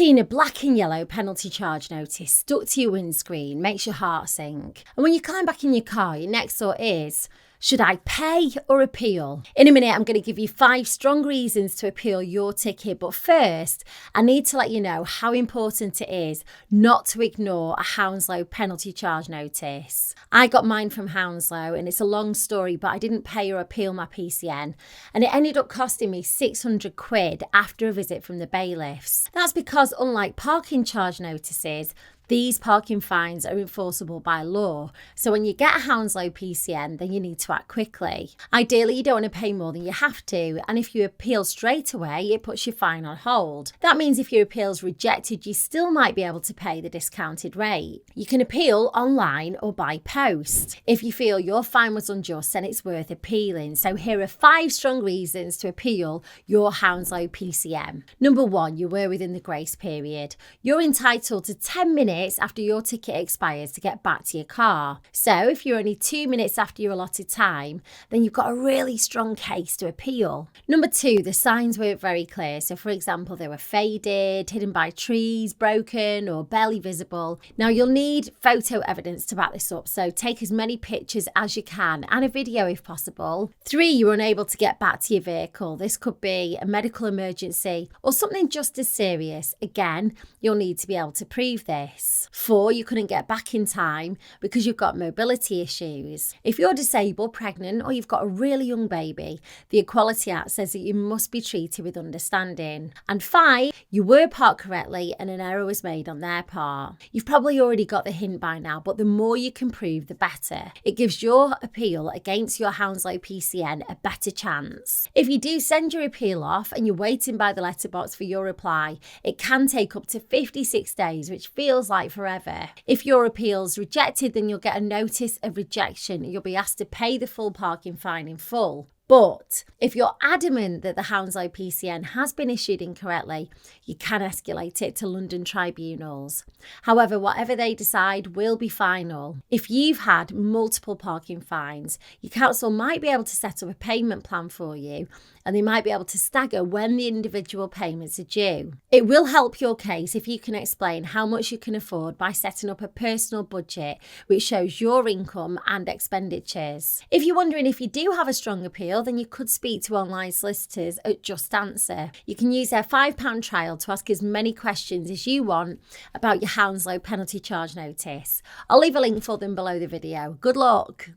Seeing a black and yellow penalty charge notice stuck to your windscreen makes your heart sink. And when you climb back in your car, your next thought is, should I pay or appeal? In a minute, I'm going to give you 5 strong reasons to appeal your ticket. But first, I need to let you know how important it is not to ignore a Hounslow penalty charge notice. I got mine from Hounslow, and it's a long story, but I didn't pay or appeal my PCN. And it ended up costing me £600 after a visit from the bailiffs. That's because unlike parking charge notices, these parking fines are enforceable by law, so when you get a Hounslow PCN, then you need to act quickly. Ideally, you don't want to pay more than you have to, and if you appeal straight away, it puts your fine on hold. That means if your appeal is rejected, you still might be able to pay the discounted rate. You can appeal online or by post. If you feel your fine was unjust, then it's worth appealing. So here are 5 strong reasons to appeal your Hounslow PCN. Number 1, you were within the grace period. You're entitled to 10 minutes after your ticket expires to get back to your car. So if you're only 2 minutes after your allotted time, then you've got a really strong case to appeal. Number 2, the signs weren't very clear. So for example, they were faded, hidden by trees, broken or barely visible. Now you'll need photo evidence to back this up, so take as many pictures as you can and a video if possible. 3, you're unable to get back to your vehicle. This could be a medical emergency or something just as serious. Again, you'll need to be able to prove this. 4, you couldn't get back in time because you've got mobility issues. If you're disabled, pregnant, or you've got a really young baby, the Equality Act says that you must be treated with understanding. And 5, you were parked correctly and an error was made on their part. You've probably already got the hint by now, but the more you can prove, the better. It gives your appeal against your Hounslow PCN a better chance. If you do send your appeal off and you're waiting by the letterbox for your reply, it can take up to 56 days, which feels like forever. If your appeal's rejected, then you'll get a notice of rejection and you'll be asked to pay the full parking fine in full. But if you're adamant that the Hounslow PCN has been issued incorrectly, you can escalate it to London tribunals. However, whatever they decide will be final. If you've had multiple parking fines, your council might be able to set up a payment plan for you, and they might be able to stagger when the individual payments are due. It will help your case if you can explain how much you can afford by setting up a personal budget which shows your income and expenditures. If you're wondering if you do have a strong appeal, then you could speak to online solicitors at JustAnswer. You can use their £5 trial to ask as many questions as you want about your Hounslow penalty charge notice. I'll leave a link for them below the video. Good luck!